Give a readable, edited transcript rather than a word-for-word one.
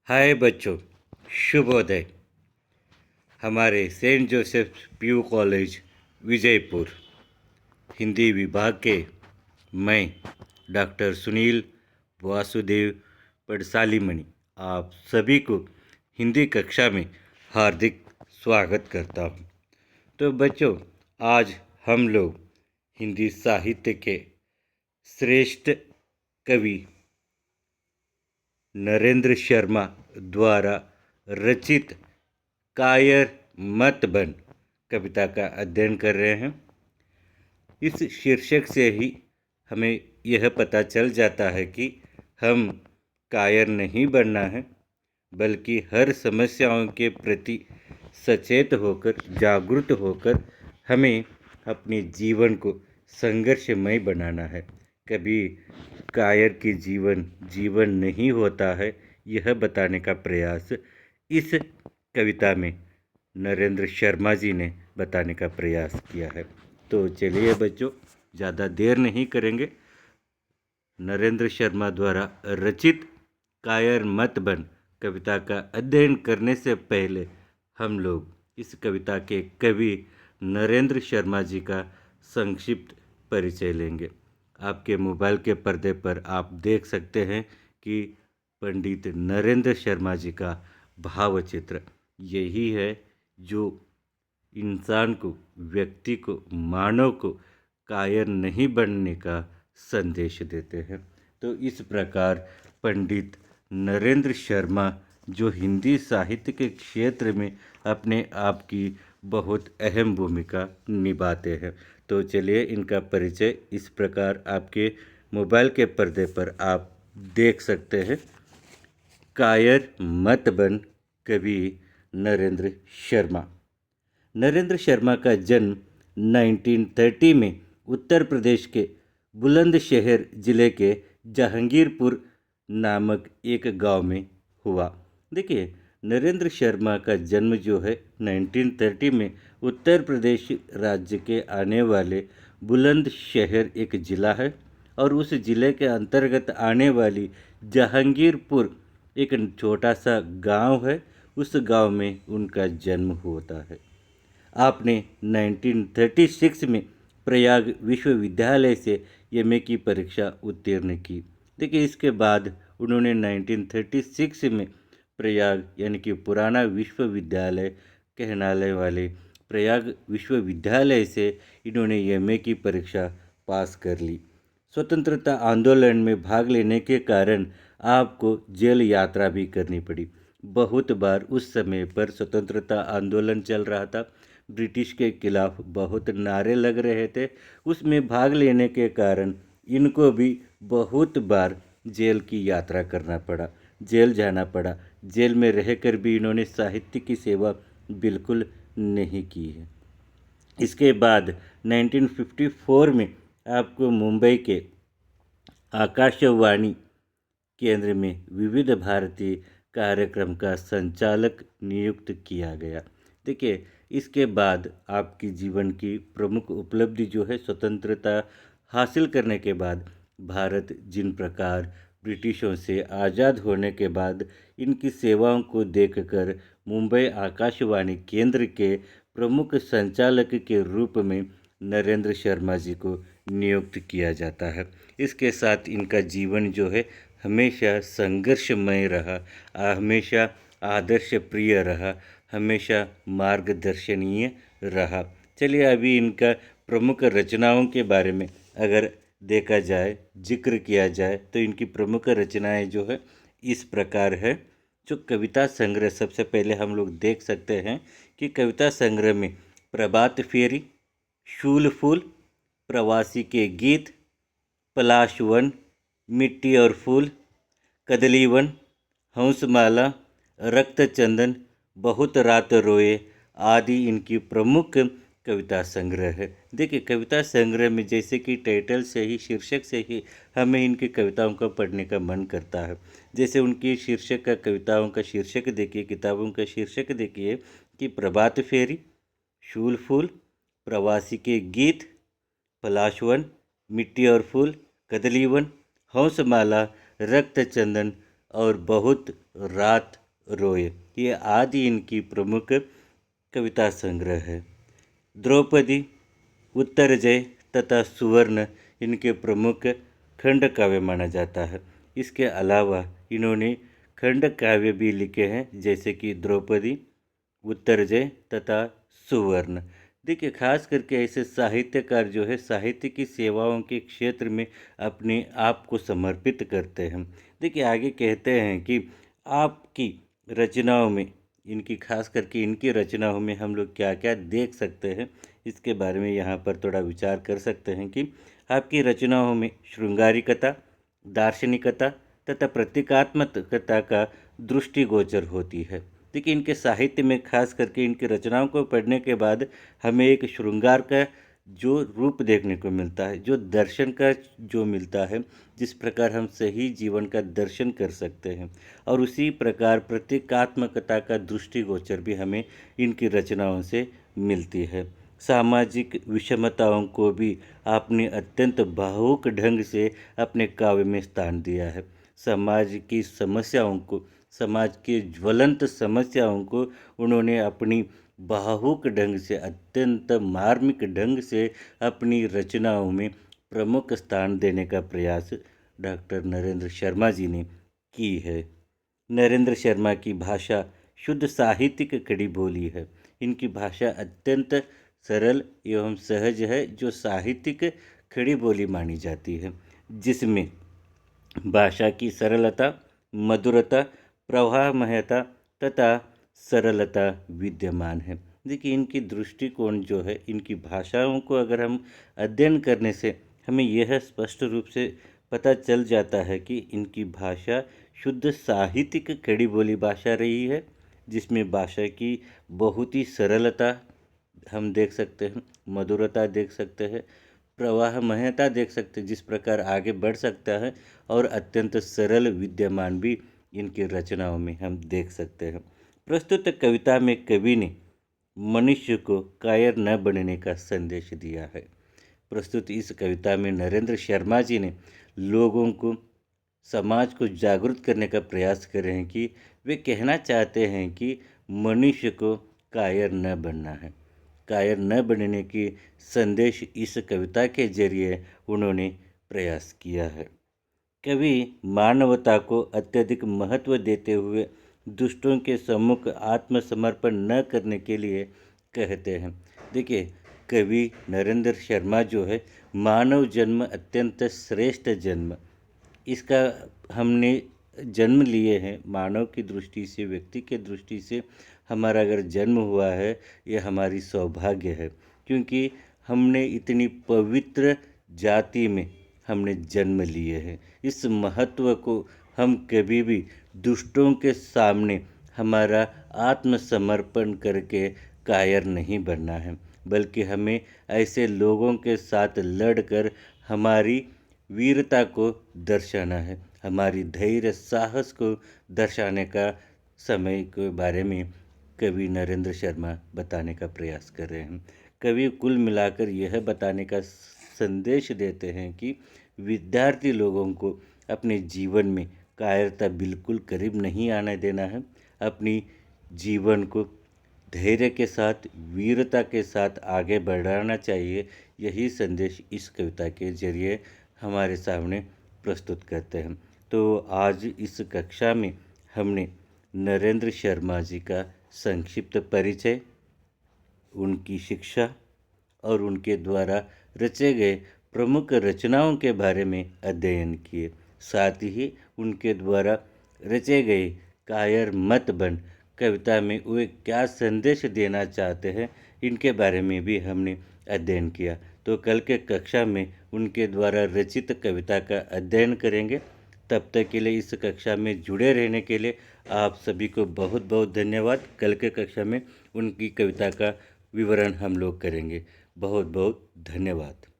हाय बच्चों, शुभोदय। हमारे Saint Joseph PU college Vijayapur Hindi विभाग के मैं डॉक्टर सुनील वासुदेव पडसालीमणि आप सभी को हिंदी कक्षा में हार्दिक स्वागत करता हूँ। तो बच्चों, आज हम लोग हिंदी साहित्य के श्रेष्ठ कवि नरेंद्र शर्मा द्वारा रचित कायर मत बन कविता का अध्ययन कर रहे हैं। इस शीर्षक से ही हमें यह पता चल जाता है कि हम कायर नहीं बनना है, बल्कि हर समस्याओं के प्रति सचेत होकर, जागरूक होकर हमें अपने जीवन को संघर्षमय बनाना है। कभी कायर की जीवन नहीं होता है, यह बताने का प्रयास इस कविता में नरेंद्र शर्मा जी ने बताने का प्रयास किया है। तो चलिए बच्चों, ज़्यादा देर नहीं करेंगे। नरेंद्र शर्मा द्वारा रचित कायर मत बन कविता का अध्ययन करने से पहले हम लोग इस कविता के कवि नरेंद्र शर्मा जी का संक्षिप्त परिचय लेंगे। आपके मोबाइल के पर्दे पर आप देख सकते हैं कि पंडित नरेंद्र शर्मा जी का भावचित्र यही है जो इंसान को, व्यक्ति को, मानव को कायर नहीं बनने का संदेश देते हैं। तो इस प्रकार पंडित नरेंद्र शर्मा जो हिंदी साहित्य के क्षेत्र में अपने आप की बहुत अहम भूमिका निभाते हैं। तो चलिए इनका परिचय इस प्रकार आपके मोबाइल के पर्दे पर आप देख सकते हैं। कायर मत बन, कवि नरेंद्र शर्मा। नरेंद्र शर्मा का जन्म 1930 में उत्तर प्रदेश के बुलंदशहर जिले के जहांगीरपुर नामक एक गांव में हुआ। देखिए, नरेंद्र शर्मा का जन्म जो है 1930 में उत्तर प्रदेश राज्य के आने वाले बुलंदशहर एक ज़िला है, और उस ज़िले के अंतर्गत आने वाली जहांगीरपुर एक छोटा सा गांव है। उस गांव में उनका जन्म होता है। आपने 1936 में प्रयाग विश्वविद्यालय से एमए की परीक्षा उत्तीर्ण की। देखिए, इसके बाद उन्होंने 1936 में प्रयाग यानी कि पुराना विश्वविद्यालय कहलाने वाले प्रयाग विश्वविद्यालय से इन्होंने एमए की परीक्षा पास कर ली। स्वतंत्रता आंदोलन में भाग लेने के कारण आपको जेल यात्रा भी करनी पड़ी। बहुत बार उस समय पर स्वतंत्रता आंदोलन चल रहा था, ब्रिटिश के खिलाफ बहुत नारे लग रहे थे। उसमें भाग लेने के कारण इनको भी बहुत बार जेल की यात्रा करना पड़ा, जेल जाना पड़ा। जेल में रहकर भी इन्होंने साहित्य की सेवा बिल्कुल नहीं की है। इसके बाद 1954 में आपको मुंबई के आकाशवाणी केंद्र में विविध भारती कार्यक्रम का संचालक नियुक्त किया गया। देखिए, इसके बाद आपकी जीवन की प्रमुख उपलब्धि जो है, स्वतंत्रता हासिल करने के बाद भारत जिन प्रकार ब्रिटिशों से आज़ाद होने के बाद इनकी सेवाओं को देखकर मुंबई आकाशवाणी केंद्र के प्रमुख संचालक के रूप में नरेंद्र शर्मा जी को नियुक्त किया जाता है। इसके साथ इनका जीवन जो है हमेशा संघर्षमय रहा, हमेशा आदर्श प्रिय रहा, हमेशा मार्गदर्शनीय रहा। चलिए अभी इनका प्रमुख रचनाओं के बारे में अगर देखा जाए, जिक्र किया जाए, तो इनकी प्रमुख रचनाएं जो है इस प्रकार है। जो कविता संग्रह, सबसे पहले हम लोग देख सकते हैं कि कविता संग्रह में प्रभात फेरी, शूल फूल, प्रवासी के गीत, पलाश वन, मिट्टी और फूल, कदली वन, हंसमाला, रक्त चंदन, बहुत रात रोए आदि इनकी प्रमुख कविता संग्रह है। देखिए, कविता संग्रह में जैसे कि टाइटल से ही, शीर्षक से ही हमें इनकी कविताओं को पढ़ने का मन करता है। जैसे उनकी शीर्षक का, कविताओं का शीर्षक देखिए, किताबों का शीर्षक देखिए कि प्रभात फेरी, शूल फूल, प्रवासी के गीत, पलाशवन, मिट्टी और फूल, कदलीवन, हंसमाला, रक्त चंदन और बहुत रात रोए, ये आदि इनकी प्रमुख कविता संग्रह है। द्रौपदी, उत्तरजय तथा सुवर्ण इनके प्रमुख खंड काव्य माना जाता है। इसके अलावा इन्होंने खंड काव्य भी लिखे हैं, जैसे कि द्रौपदी, उत्तरजय तथा सुवर्ण। देखिए, खास करके ऐसे साहित्यकार जो है साहित्य की सेवाओं के क्षेत्र में अपने आप को समर्पित करते हैं। देखिए, आगे कहते हैं कि आपकी रचनाओं में, इनकी खास करके इनकी रचनाओं में हम लोग क्या क्या देख सकते हैं, इसके बारे में यहाँ पर थोड़ा विचार कर सकते हैं कि आपकी रचनाओं में शृंगारिकता, दार्शनिकता तथा प्रतीकात्मकता का दृष्टिगोचर होती है। देखिए, इनके साहित्य में खास करके इनकी रचनाओं को पढ़ने के बाद हमें एक श्रृंगार का जो रूप देखने को मिलता है, जो दर्शन का जो मिलता है, जिस प्रकार हम सही जीवन का दर्शन कर सकते हैं, और उसी प्रकार प्रतीकात्मकता का दृष्टिगोचर भी हमें इनकी रचनाओं से मिलती है। सामाजिक विषमताओं को भी आपने अत्यंत भावुक ढंग से अपने काव्य में स्थान दिया है। समाज की समस्याओं को, समाज की ज्वलंत समस्याओं को उन्होंने अपनी भावुक ढंग से, अत्यंत मार्मिक ढंग से अपनी रचनाओं में प्रमुख स्थान देने का प्रयास डॉक्टर नरेंद्र शर्मा जी ने की है। नरेंद्र शर्मा की भाषा शुद्ध साहित्यिक खड़ी बोली है। इनकी भाषा अत्यंत सरल एवं सहज है, जो साहित्यिक खड़ी बोली मानी जाती है, जिसमें भाषा की सरलता, मधुरता, प्रवाहमयता तथा सरलता विद्यमान है। देखिए, इनकी दृष्टिकोण जो है, इनकी भाषाओं को अगर हम अध्ययन करने से हमें यह स्पष्ट रूप से पता चल जाता है कि इनकी भाषा शुद्ध साहित्यिक खड़ी बोली भाषा रही है, जिसमें भाषा की बहुत ही सरलता हम देख सकते हैं, मधुरता देख सकते हैं, प्रवाहमयता देख सकते हैं, जिस प्रकार आगे बढ़ सकता है, और अत्यंत सरल विद्यमान भी इनकी रचनाओं में हम देख सकते हैं। प्रस्तुत कविता में कवि ने मनुष्य को कायर न बनने का संदेश दिया है। प्रस्तुत इस कविता में नरेंद्र शर्मा जी ने लोगों को, समाज को जागरूक करने का प्रयास कर रहे हैं कि वे कहना चाहते हैं कि मनुष्य को कायर न बनना है। कायर न बनने की संदेश इस कविता के जरिए उन्होंने प्रयास किया है। कवि मानवता को अत्यधिक महत्व देते हुए दुष्टों के सम्मुख आत्मसमर्पण न करने के लिए कहते हैं। देखिए, कवि नरेंद्र शर्मा जो है, मानव जन्म अत्यंत श्रेष्ठ जन्म, इसका हमने जन्म लिए हैं मानव की दृष्टि से, व्यक्ति के दृष्टि से हमारा अगर जन्म हुआ है, ये हमारी सौभाग्य है, क्योंकि हमने इतनी पवित्र जाति में हमने जन्म लिए हैं। इस महत्व को हम कभी भी दुष्टों के सामने हमारा आत्मसमर्पण करके कायर नहीं बनना है, बल्कि हमें ऐसे लोगों के साथ लड़कर हमारी वीरता को दर्शाना है, हमारी धैर्य साहस को दर्शाने का समय के बारे में कवि नरेंद्र शर्मा बताने का प्रयास कर रहे हैं। कवि कुल मिलाकर यह बताने का संदेश देते हैं कि विद्यार्थी लोगों को अपने जीवन में कायरता बिल्कुल करीब नहीं आने देना है। अपनी जीवन को धैर्य के साथ, वीरता के साथ आगे बढ़ाना चाहिए। यही संदेश इस कविता के जरिए हमारे सामने प्रस्तुत करते हैं। तो आज इस कक्षा में हमने नरेंद्र शर्मा जी का संक्षिप्त परिचय, उनकी शिक्षा और उनके द्वारा रचे गए प्रमुख रचनाओं के बारे में अध्ययन किए। साथ ही उनके द्वारा रचे गए कायर मत बन कविता में वे क्या संदेश देना चाहते हैं, इनके बारे में भी हमने अध्ययन किया। तो कल के कक्षा में उनके द्वारा रचित कविता का अध्ययन करेंगे। तब तक के लिए इस कक्षा में जुड़े रहने के लिए आप सभी को बहुत बहुत धन्यवाद। कल के कक्षा में उनकी कविता का विवरण हम लोग करेंगे। बहुत बहुत धन्यवाद।